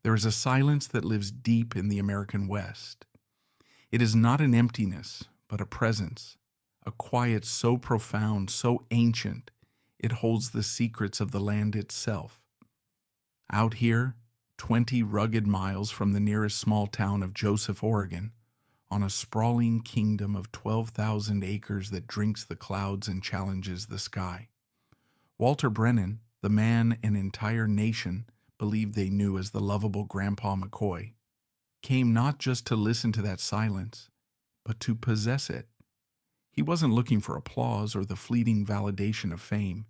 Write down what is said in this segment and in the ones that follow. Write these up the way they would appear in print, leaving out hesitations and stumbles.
There is a silence that lives deep in the American West. It is not an emptiness, but a presence, a quiet so profound, so ancient, it holds the secrets of the land itself. Out here, 20 rugged miles from the nearest small town of Joseph, Oregon, on a sprawling kingdom of 12,000 acres that drinks the clouds and challenges the sky, Walter Brennan, the man an entire nation believed they knew as the lovable Grandpa McCoy, came not just to listen to that silence, but to possess it. He wasn't looking for applause or the fleeting validation of fame.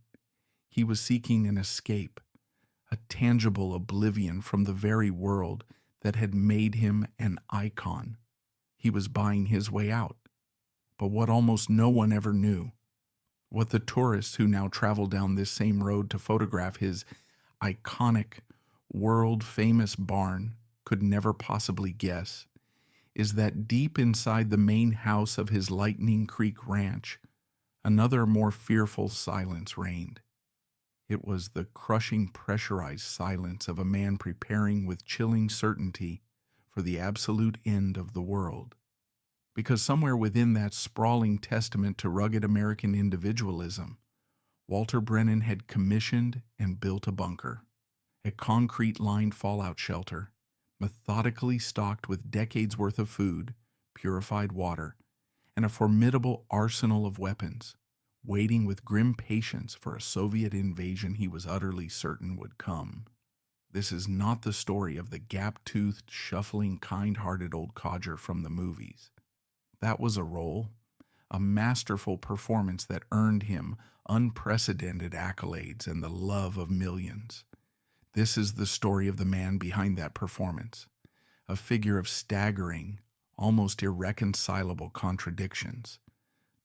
He was seeking an escape, a tangible oblivion from the very world that had made him an icon. He was buying his way out. But what almost no one ever knew, what the tourists who now travel down this same road to photograph his iconic, world-famous barn could never possibly guess, is that deep inside the main house of his Lightning Creek Ranch, another more fearful silence reigned. It was the crushing, pressurized silence of a man preparing with chilling certainty for the absolute end of the world. Because somewhere within that sprawling testament to rugged American individualism, Walter Brennan had commissioned and built a bunker, a concrete-lined fallout shelter, methodically stocked with decades' worth of food, purified water, and a formidable arsenal of weapons, waiting with grim patience for a Soviet invasion he was utterly certain would come. This is not the story of the gap-toothed, shuffling, kind-hearted old codger from the movies. That was a role, a masterful performance that earned him unprecedented accolades and the love of millions. This is the story of the man behind that performance, a figure of staggering, almost irreconcilable contradictions.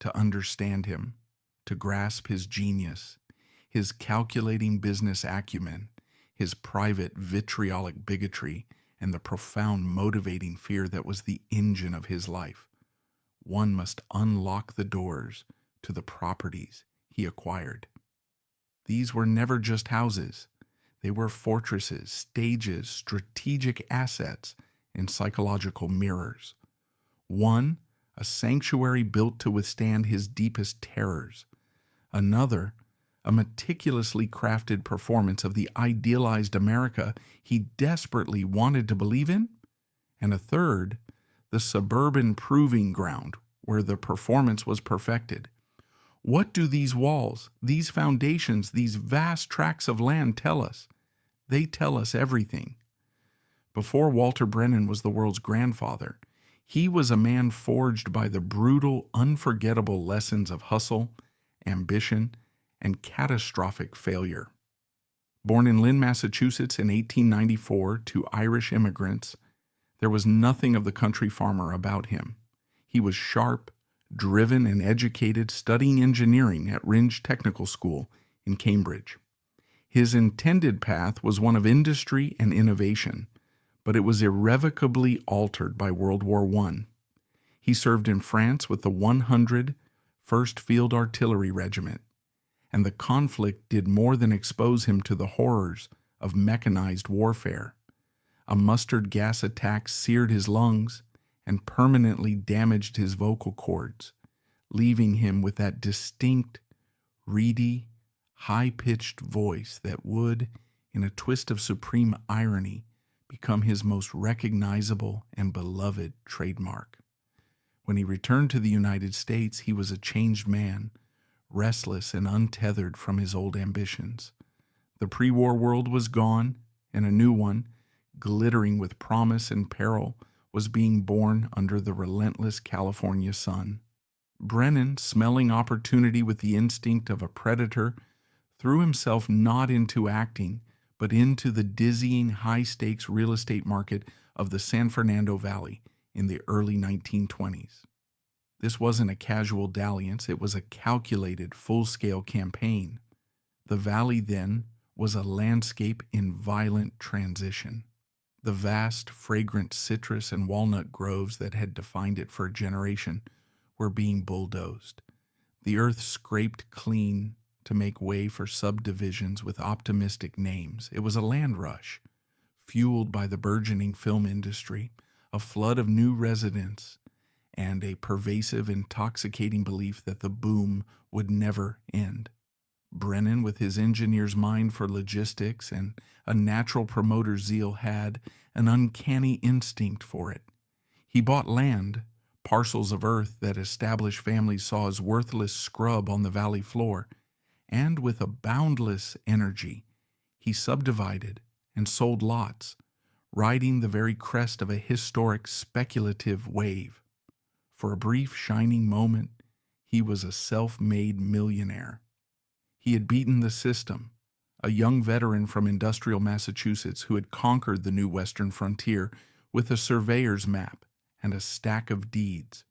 To understand him, to grasp his genius, his calculating business acumen, his private vitriolic bigotry, and the profound motivating fear that was the engine of his life, one must unlock the doors to the properties he acquired. These were never just houses. They were fortresses, stages, strategic assets, and psychological mirrors. One, a sanctuary built to withstand his deepest terrors. Another, a meticulously crafted performance of the idealized America he desperately wanted to believe in. And a third, the suburban proving ground where the performance was perfected. What do these walls, these foundations, these vast tracts of land tell us? They tell us everything. Before Walter Brennan was the world's grandfather, he was a man forged by the brutal, unforgettable lessons of hustle, ambition, and catastrophic failure. Born in Lynn, Massachusetts in 1894 to Irish immigrants, there was nothing of the country farmer about him. He was sharp, driven, and educated, studying engineering at Rindge Technical School in Cambridge. His intended path was one of industry and innovation, but it was irrevocably altered by World War I. He served in France with the 101st Field Artillery Regiment, and the conflict did more than expose him to the horrors of mechanized warfare. A mustard gas attack seared his lungs and permanently damaged his vocal cords, leaving him with that distinct, reedy, high-pitched voice that would, in a twist of supreme irony, become his most recognizable and beloved trademark. When he returned to the United States, he was a changed man, restless and untethered from his old ambitions. The pre-war world was gone, and a new one, glittering with promise and peril, was being born under the relentless California sun. Brennan, smelling opportunity with the instinct of a predator, threw himself not into acting, but into the dizzying high-stakes real estate market of the San Fernando Valley in the early 1920s. This wasn't a casual dalliance, it was a calculated, full-scale campaign. The valley then was a landscape in violent transition. The vast, fragrant citrus and walnut groves that had defined it for a generation were being bulldozed. The earth scraped clean to make way for subdivisions with optimistic names. It was a land rush. fueled by the burgeoning film industry, a flood of new residents, and a pervasive, intoxicating belief that the boom would never end. Brennan, with his engineer's mind for logistics and a natural promoter's zeal, had an uncanny instinct for it. He bought land, parcels of earth that established families saw as worthless scrub on the valley floor, and with a boundless energy, he subdivided and sold lots, riding the very crest of a historic speculative wave. For a brief, shining moment, he was a self-made millionaire. He had beaten the system, a young veteran from industrial Massachusetts who had conquered the new western frontier with a surveyor's map and a stack of deeds.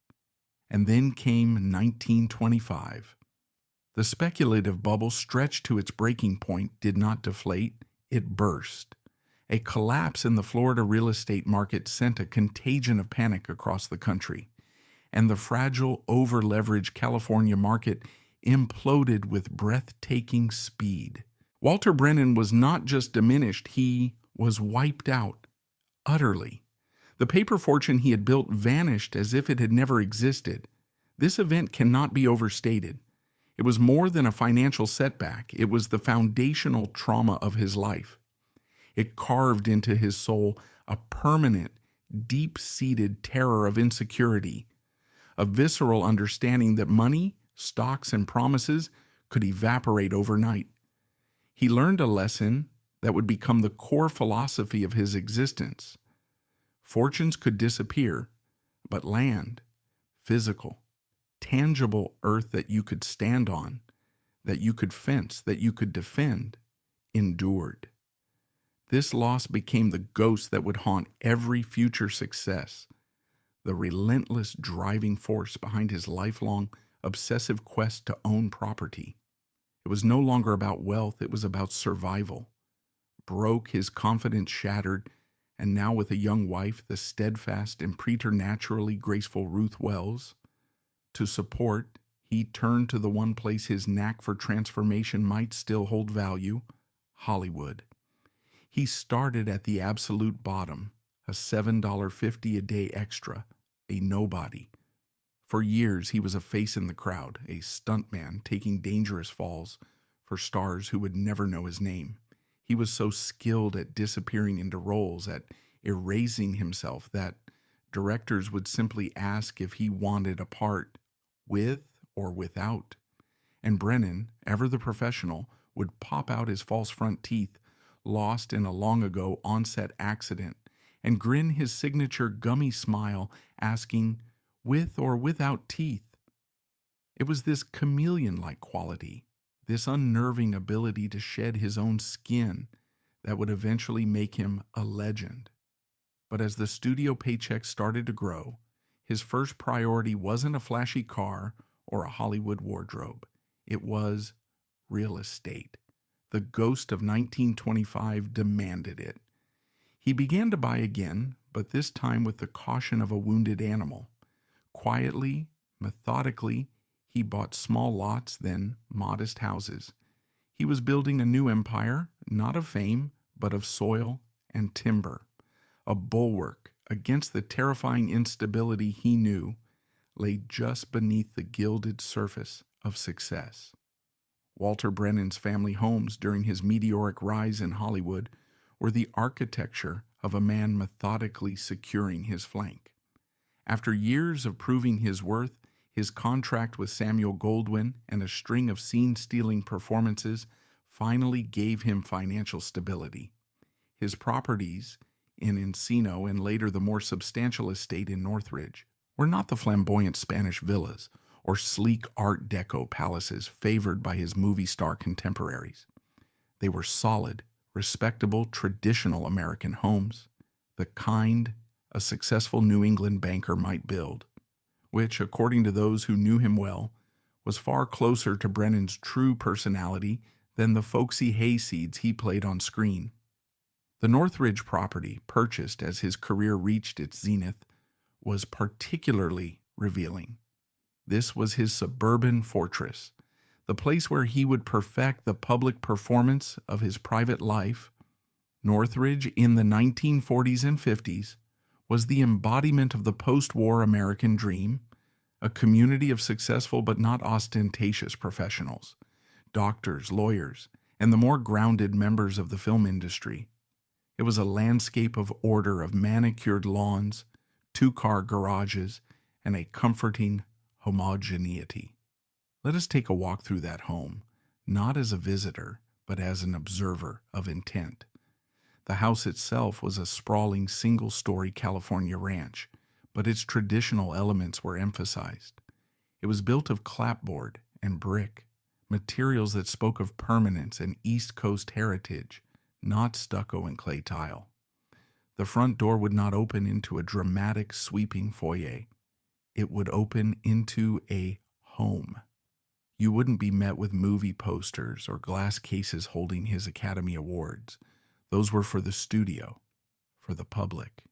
And then came 1925. The speculative bubble, stretched to its breaking point, did not deflate, it burst. A collapse in the Florida real estate market sent a contagion of panic across the country, and the fragile, over-leveraged California market imploded with breathtaking speed. Walter Brennan was not just diminished, he was wiped out, utterly. The paper fortune he had built vanished as if it had never existed. This event cannot be overstated. It was more than a financial setback. It was the foundational trauma of his life. It carved into his soul a permanent, deep-seated terror of insecurity, a visceral understanding that money, stocks, and promises could evaporate overnight. He learned a lesson that would become the core philosophy of his existence. Fortunes could disappear, but land, physical, tangible earth that you could stand on, that you could fence, that you could defend, endured. This loss became the ghost that would haunt every future success, the relentless driving force behind his lifelong, obsessive quest to own property. It was no longer about wealth, it was about survival. Broke, his confidence shattered, and now with a young wife, the steadfast and preternaturally graceful Ruth Wells, to support, he turned to the one place his knack for transformation might still hold value, Hollywood. He started at the absolute bottom, a $7.50 a day extra, a nobody. For years, he was a face in the crowd, a stuntman taking dangerous falls for stars who would never know his name. He was so skilled at disappearing into roles, at erasing himself, that directors would simply ask if he wanted a part, with or without. And Brennan, ever the professional, would pop out his false front teeth, lost in a long-ago on-set accident, and grin his signature gummy smile, asking, with or without teeth. It was this chameleon-like quality, this unnerving ability to shed his own skin, that would eventually make him a legend. But as the studio paychecks started to grow, his first priority wasn't a flashy car or a Hollywood wardrobe. It was real estate. The ghost of 1925 demanded it. He began to buy again, but this time with the caution of a wounded animal. Quietly, methodically, he bought small lots, then modest houses. He was building a new empire, not of fame, but of soil and timber, a bulwark against the terrifying instability he knew lay just beneath the gilded surface of success. Walter Brennan's family homes during his meteoric rise in Hollywood were the architecture of a man methodically securing his flank. After years of proving his worth, his contract with Samuel Goldwyn and a string of scene-stealing performances finally gave him financial stability. His properties in Encino and later the more substantial estate in Northridge were not the flamboyant Spanish villas or sleek Art Deco palaces favored by his movie star contemporaries. They were solid, respectable, traditional American homes, the kind a successful New England banker might build, which, according to those who knew him well, was far closer to Brennan's true personality than the folksy hayseeds he played on screen. The Northridge property, purchased as his career reached its zenith, was particularly revealing. This was his suburban fortress, the place where he would perfect the public performance of his private life, Northridge in the 1940s and 50s was the embodiment of the post-war American dream, a community of successful but not ostentatious professionals, doctors, lawyers, and the more grounded members of the film industry. It was a landscape of order, of manicured lawns, two-car garages, and a comforting homogeneity. Let us take a walk through that home, not as a visitor, but as an observer of intent. The house itself was a sprawling single-story California ranch, but its traditional elements were emphasized. It was built of clapboard and brick, materials that spoke of permanence and East Coast heritage, not stucco and clay tile. The front door would not open into a dramatic, sweeping foyer. It would open into a home. You wouldn't be met with movie posters or glass cases holding his Academy Awards. Those were for the studio, for the public.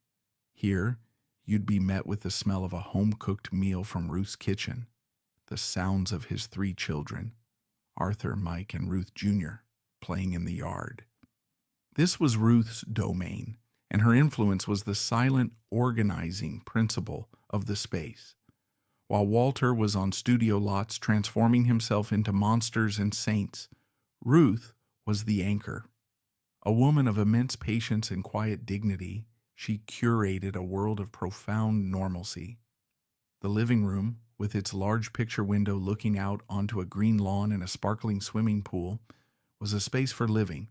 Here, you'd be met with the smell of a home-cooked meal from Ruth's kitchen, the sounds of his 3 children, Arthur, Mike, and Ruth Jr., playing in the yard. This was Ruth's domain, and her influence was the silent organizing principle of the space. While Walter was on studio lots transforming himself into monsters and saints, Ruth was the anchor. A woman of immense patience and quiet dignity, she curated a world of profound normalcy. The living room, with its large picture window looking out onto a green lawn and a sparkling swimming pool, was a space for living,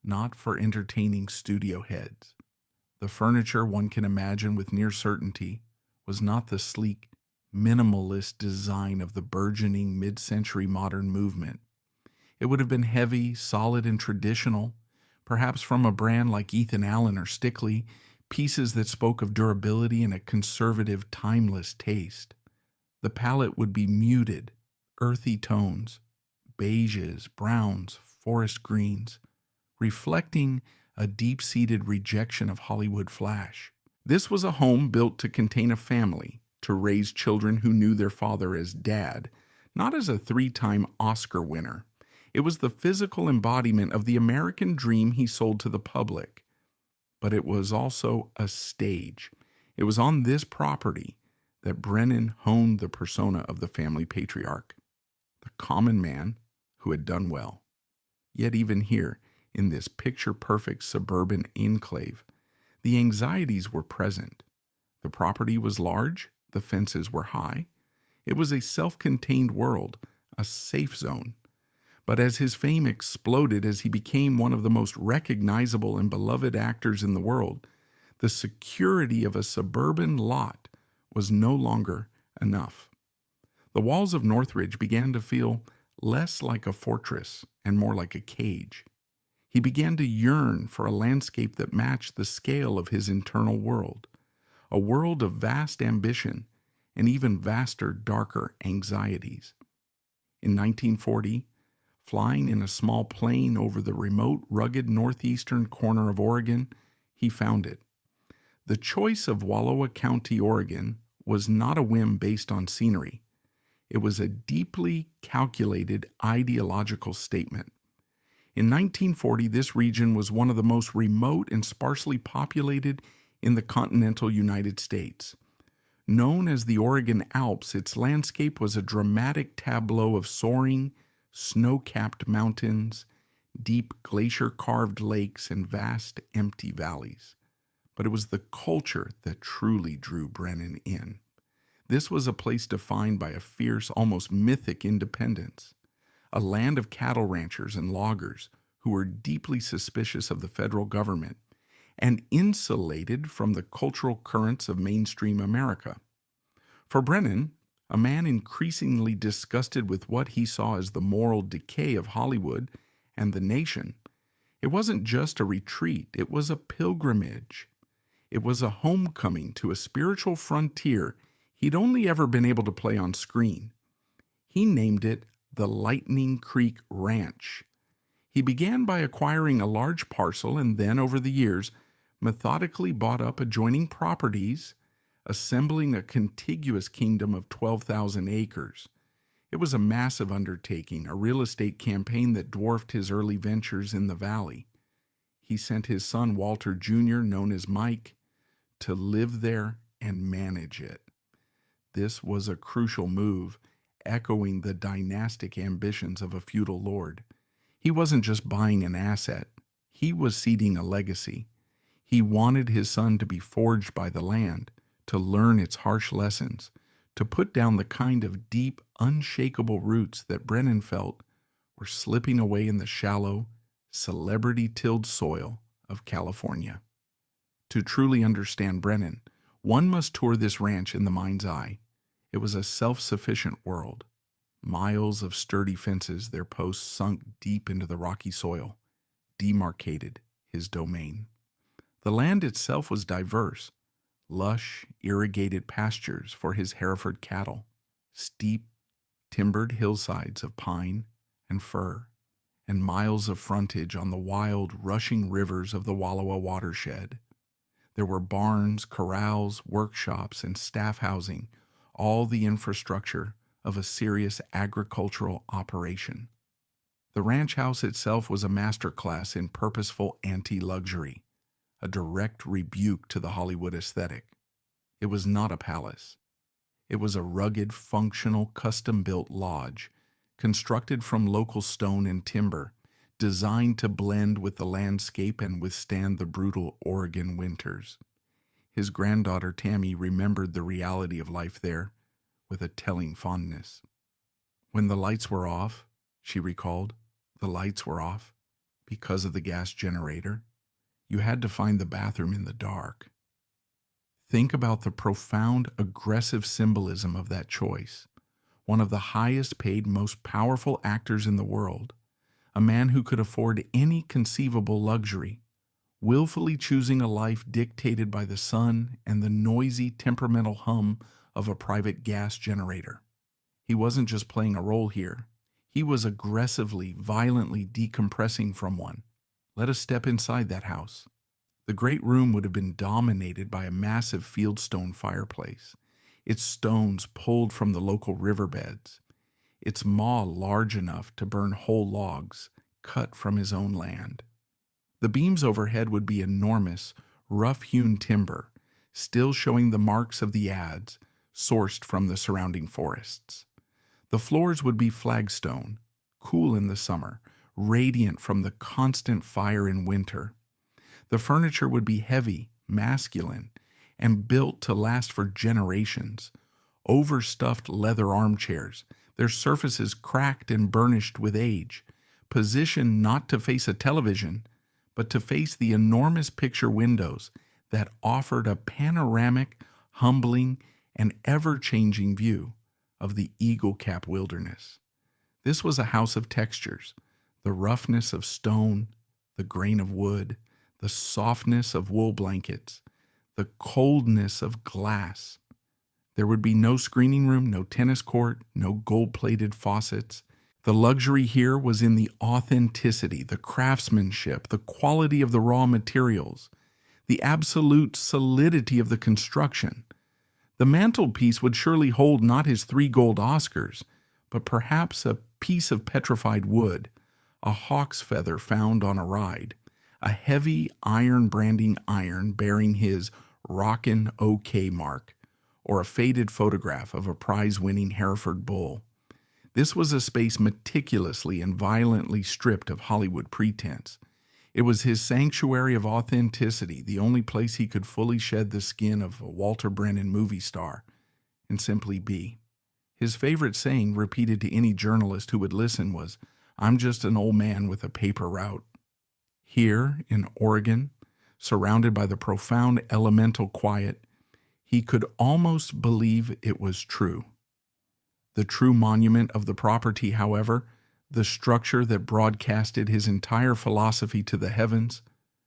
not for entertaining studio heads. The furniture, one can imagine with near certainty, was not the sleek, minimalist design of the burgeoning mid-century modern movement. It would have been heavy, solid, and traditional, perhaps from a brand like Ethan Allen or Stickley, pieces that spoke of durability and a conservative, timeless taste. The palette would be muted, earthy tones, beiges, browns, forest greens, reflecting a deep-seated rejection of Hollywood flash. This was a home built to contain a family, to raise children who knew their father as Dad, not as a 3-time Oscar winner. It was the physical embodiment of the American dream he sold to the public. But it was also a stage. It was on this property that Brennan honed the persona of the family patriarch, the common man who had done well. Yet even here, in this picture-perfect suburban enclave, the anxieties were present. The property was large, the fences were high. It was a self-contained world, a safe zone. But as his fame exploded, as he became one of the most recognizable and beloved actors in the world, the security of a suburban lot was no longer enough. The walls of Northridge began to feel less like a fortress and more like a cage. He began to yearn for a landscape that matched the scale of his internal world, a world of vast ambition and even vaster, darker anxieties. In 1940, flying in a small plane over the remote, rugged northeastern corner of Oregon, he found it. The choice of Wallowa County, Oregon, was not a whim based on scenery. It was a deeply calculated ideological statement. In 1940, this region was one of the most remote and sparsely populated in the continental United States. Known as the Oregon Alps, its landscape was a dramatic tableau of soaring, snow-capped mountains, deep glacier-carved lakes, and vast empty valleys. But it was the culture that truly drew Brennan in. This was a place defined by a fierce, almost mythic independence, a land of cattle ranchers and loggers who were deeply suspicious of the federal government and insulated from the cultural currents of mainstream America. For Brennan, a man increasingly disgusted with what he saw as the moral decay of Hollywood and the nation, it wasn't just a retreat, it was a pilgrimage. It was a homecoming to a spiritual frontier he'd only ever been able to play on screen. He named it the Lightning Creek Ranch. He began by acquiring a large parcel and then, over the years, methodically bought up adjoining properties, assembling a contiguous kingdom of 12,000 acres. It was a massive undertaking, a real estate campaign that dwarfed his early ventures in the valley. He sent his son Walter Jr., known as Mike, to live there and manage it. This was a crucial move, echoing the dynastic ambitions of a feudal lord. He wasn't just buying an asset, he was seeding a legacy. He wanted his son to be forged by the land, to learn its harsh lessons, to put down the kind of deep, unshakable roots that Brennan felt were slipping away in the shallow, celebrity-tilled soil of California. To truly understand Brennan, one must tour this ranch in the mind's eye. It was a self-sufficient world. Miles of sturdy fences, their posts sunk deep into the rocky soil, demarcated his domain. The land itself was diverse. Lush, irrigated pastures for his Hereford cattle, steep, timbered hillsides of pine and fir, and miles of frontage on the wild, rushing rivers of the Wallowa watershed. There were barns, corrals, workshops, and staff housing, all the infrastructure of a serious agricultural operation. The ranch house itself was a masterclass in purposeful anti-luxury, a direct rebuke to the Hollywood aesthetic. It was not a palace. It was a rugged, functional, custom-built lodge, constructed from local stone and timber, designed to blend with the landscape and withstand the brutal Oregon winters. His granddaughter Tammy remembered the reality of life there with a telling fondness. When the lights were off, she recalled, the lights were off because of the gas generator. You had to find the bathroom in the dark. Think about the profound, aggressive symbolism of that choice. One of the highest paid, most powerful actors in the world, a man who could afford any conceivable luxury, willfully choosing a life dictated by the sun and the noisy, temperamental hum of a private gas generator. He wasn't just playing a role here. He was aggressively, violently decompressing from one. Let us step inside that house. The great room would have been dominated by a massive fieldstone fireplace, its stones pulled from the local riverbeds, its maw large enough to burn whole logs cut from his own land. The beams overhead would be enormous, rough-hewn timber, still showing the marks of the adze sourced from the surrounding forests. The floors would be flagstone, cool in the summer, radiant from the constant fire in winter. The furniture would be heavy, masculine, and built to last for generations. Overstuffed leather armchairs, their surfaces cracked and burnished with age, positioned not to face a television, but to face the enormous picture windows that offered a panoramic, humbling, and ever-changing view of the Eagle Cap wilderness. This was a house of textures, the roughness of stone, the grain of wood, the softness of wool blankets, the coldness of glass. There would be no screening room, no tennis court, no gold-plated faucets. The luxury here was in the authenticity, the craftsmanship, the quality of the raw materials, the absolute solidity of the construction. The mantelpiece would surely hold not his 3 gold Oscars, but perhaps a piece of petrified wood, a hawk's feather found on a ride, a heavy iron branding iron bearing his "Rockin' OK" mark, or a faded photograph of a prize-winning Hereford bull. This was a space meticulously and violently stripped of Hollywood pretense. It was his sanctuary of authenticity, the only place he could fully shed the skin of a Walter Brennan movie star and simply be. His favorite saying, repeated to any journalist who would listen, was, "I'm just an old man with a paper route." Here in Oregon, surrounded by the profound elemental quiet, he could almost believe it was true. The true monument of the property, however, the structure that broadcasted his entire philosophy to the heavens,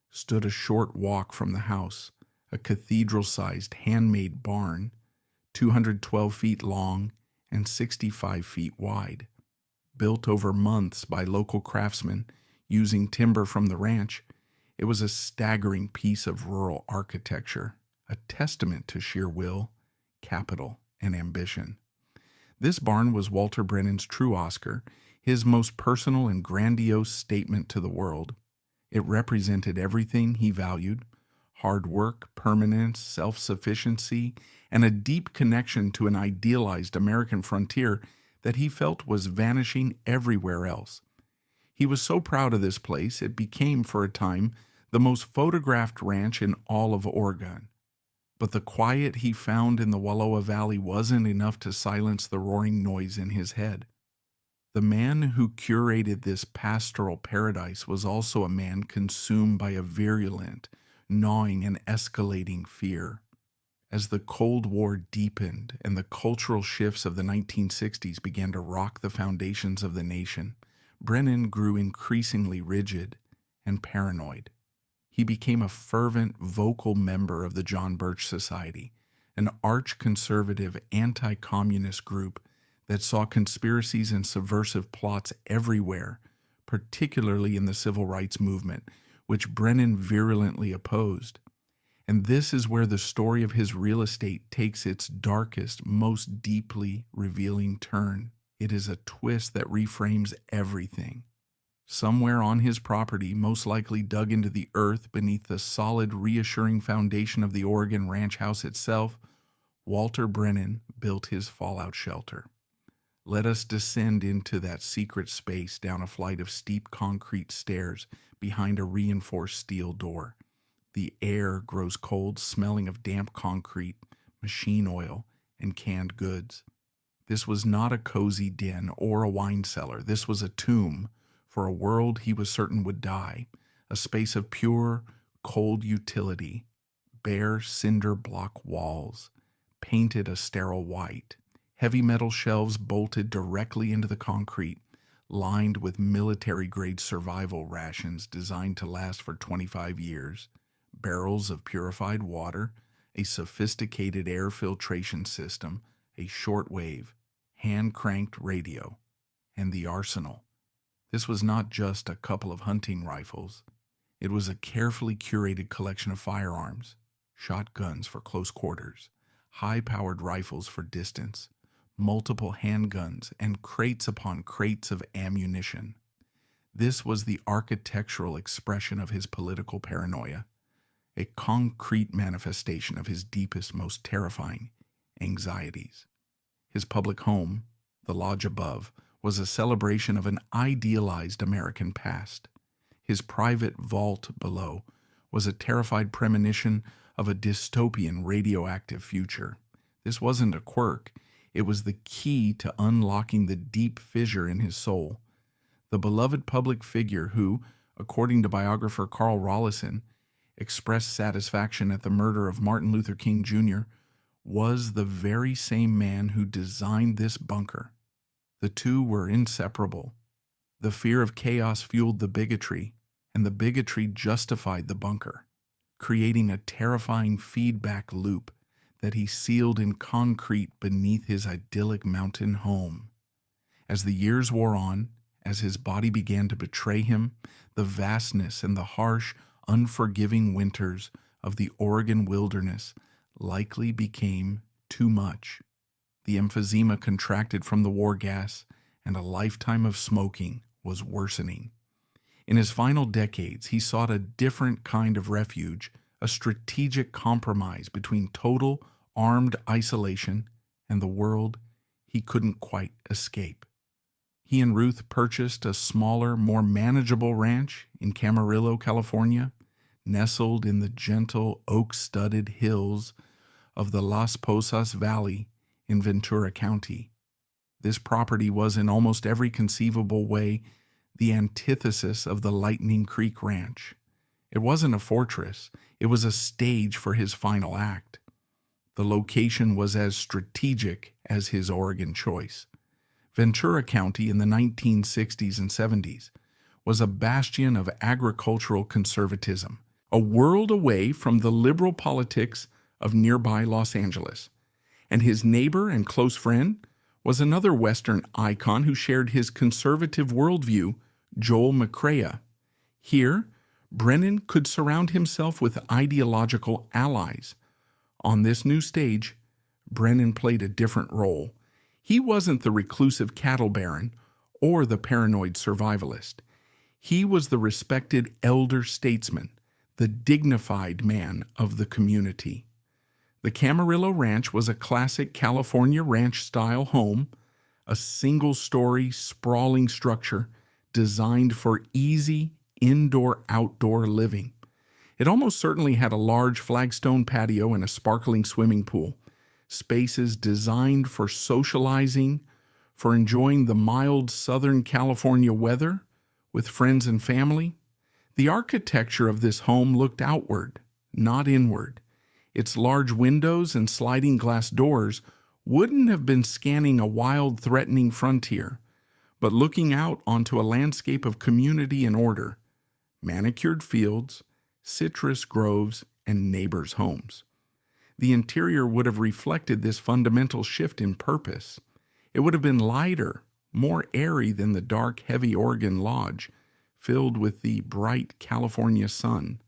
stood a short walk from the house, a cathedral-sized handmade barn, 212 feet long and 65 feet wide. Built over months by local craftsmen using timber from the ranch, it was a staggering piece of rural architecture, a testament to sheer will, capital, and ambition. This barn was Walter Brennan's true Oscar, his most personal and grandiose statement to the world. It represented everything he valued: hard work, permanence, self-sufficiency, and a deep connection to an idealized American frontier that he felt was vanishing everywhere else. He was so proud of this place, it became, for a time, the most photographed ranch in all of Oregon. But the quiet he found in the Wallowa Valley wasn't enough to silence the roaring noise in his head. The man who curated this pastoral paradise was also a man consumed by a virulent, gnawing, and escalating fear. As the Cold War deepened and the cultural shifts of the 1960s began to rock the foundations of the nation, Brennan grew increasingly rigid and paranoid. He became a fervent, vocal member of the John Birch Society, an arch-conservative, anti-communist group that saw conspiracies and subversive plots everywhere, particularly in the civil rights movement, which Brennan virulently opposed. And this is where the story of his real estate takes its darkest, most deeply revealing turn. It is a twist that reframes everything. Somewhere on his property, most likely dug into the earth beneath the solid, reassuring foundation of the Oregon ranch house itself, Walter Brennan built his fallout shelter. Let us descend into that secret space down a flight of steep concrete stairs behind a reinforced steel door. The air grows cold, smelling of damp concrete, machine oil, and canned goods. This was not a cozy den or a wine cellar. This was a tomb for a world he was certain would die, a space of pure, cold utility, bare cinder block walls, painted a sterile white, heavy metal shelves bolted directly into the concrete, lined with military-grade survival rations designed to last for 25 years, barrels of purified water, a sophisticated air filtration system, a shortwave, hand-cranked radio, and the arsenal. This was not just a couple of hunting rifles. It was a carefully curated collection of firearms, shotguns for close quarters, high-powered rifles for distance, multiple handguns, and crates upon crates of ammunition. This was the architectural expression of his political paranoia, a concrete manifestation of his deepest, most terrifying anxieties. His public home, the lodge above, was a celebration of an idealized American past. His private vault below was a terrified premonition of a dystopian radioactive future. This wasn't a quirk. It was the key to unlocking the deep fissure in his soul. The beloved public figure who, according to biographer Carl Rollison, expressed satisfaction at the murder of Martin Luther King Jr., was the very same man who designed this bunker. The two were inseparable. The fear of chaos fueled the bigotry, and the bigotry justified the bunker, creating a terrifying feedback loop that he sealed in concrete beneath his idyllic mountain home. As the years wore on, as his body began to betray him, the vastness and the harsh, unforgiving winters of the Oregon wilderness likely became too much. The emphysema contracted from the war gas, and a lifetime of smoking was worsening. In his final decades, he sought a different kind of refuge, a strategic compromise between total armed isolation and the world he couldn't quite escape. He and Ruth purchased a smaller, more manageable ranch in Camarillo, California, nestled in the gentle oak-studded hills of the Las Posas Valley in Ventura County. This property was in almost every conceivable way the antithesis of the Lightning Creek Ranch. It wasn't a fortress, it was a stage for his final act. The location was as strategic as his Oregon choice. Ventura County in the 1960s and 70s was a bastion of agricultural conservatism, a world away from the liberal politics of nearby Los Angeles. And his neighbor and close friend was another Western icon who shared his conservative worldview, Joel McCrea. Here, Brennan could surround himself with ideological allies. On this new stage, Brennan played a different role. He wasn't the reclusive cattle baron or the paranoid survivalist. He was the respected elder statesman, the dignified man of the community. The Camarillo Ranch was a classic California ranch-style home, a single-story, sprawling structure designed for easy indoor-outdoor living. It almost certainly had a large flagstone patio and a sparkling swimming pool, spaces designed for socializing, for enjoying the mild Southern California weather with friends and family. The architecture of this home looked outward, not inward. Its large windows and sliding glass doors wouldn't have been scanning a wild, threatening frontier, but looking out onto a landscape of community and order, manicured fields, citrus groves, and neighbors' homes. The interior would have reflected this fundamental shift in purpose. It would have been lighter, more airy than the dark, heavy Oregon lodge, filled with the bright California sun.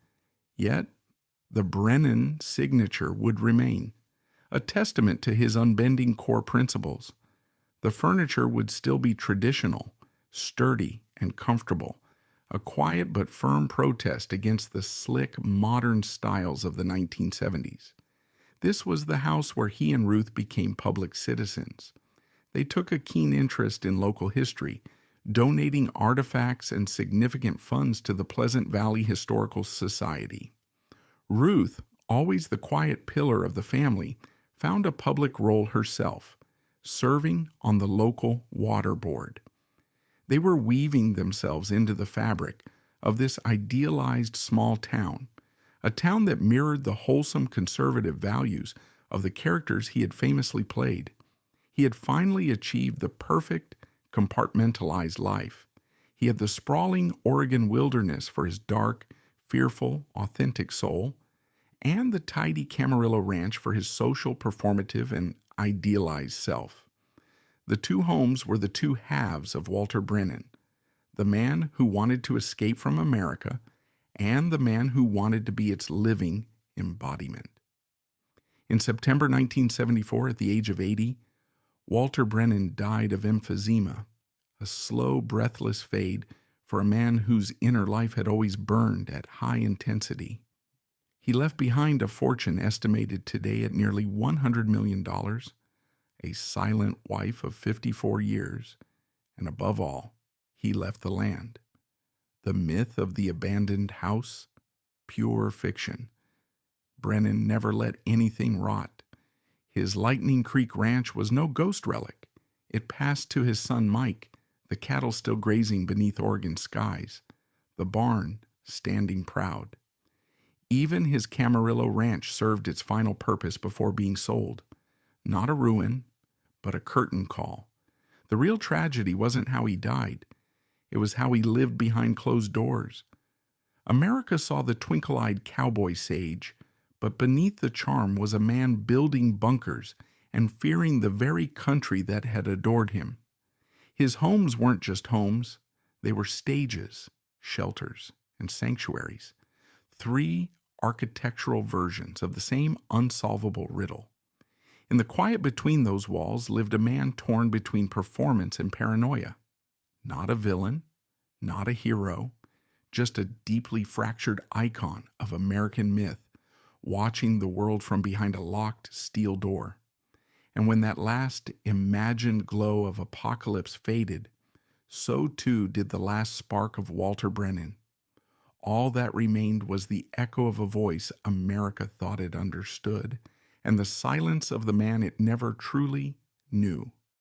Yet, the Brennan signature would remain, a testament to his unbending core principles. The furniture would still be traditional, sturdy, and comfortable, a quiet but firm protest against the slick, modern styles of the 1970s. This was the house where he and Ruth became public citizens. They took a keen interest in local history, donating artifacts and significant funds to the Pleasant Valley Historical Society. Ruth, always the quiet pillar of the family, found a public role herself, serving on the local water board. They were weaving themselves into the fabric of this idealized small town, a town that mirrored the wholesome conservative values of the characters he had famously played. He had finally achieved the perfect compartmentalized life. He had the sprawling Oregon wilderness for his dark, fearful, authentic soul, and the tidy Camarillo Ranch for his social, performative, and idealized self. The two homes were the two halves of Walter Brennan, the man who wanted to escape from America and the man who wanted to be its living embodiment. In September 1974, at the age of 80, Walter Brennan died of emphysema, a slow, breathless fade for a man whose inner life had always burned at high intensity. He left behind a fortune estimated today at nearly $100 million, a silent wife of 54 years, and above all, he left the land. The myth of the abandoned house, pure fiction. Brennan never let anything rot. His Lightning Creek Ranch was no ghost relic. It passed to his son Mike, the cattle still grazing beneath Oregon skies, the barn standing proud. Even his Camarillo Ranch served its final purpose before being sold. Not a ruin, but a curtain call. The real tragedy wasn't how he died. It was how he lived behind closed doors. America saw the twinkle-eyed cowboy sage, but beneath the charm was a man building bunkers and fearing the very country that had adored him. His homes weren't just homes. They were stages, shelters, and sanctuaries. Three architectural versions of the same unsolvable riddle. In the quiet between those walls lived a man torn between performance and paranoia. Not a villain, not a hero, just a deeply fractured icon of American myth, watching the world from behind a locked steel door. And when that last imagined glow of apocalypse faded, so too did the last spark of Walter Brennan. All that remained was the echo of a voice America thought it understood, and the silence of the man it never truly knew.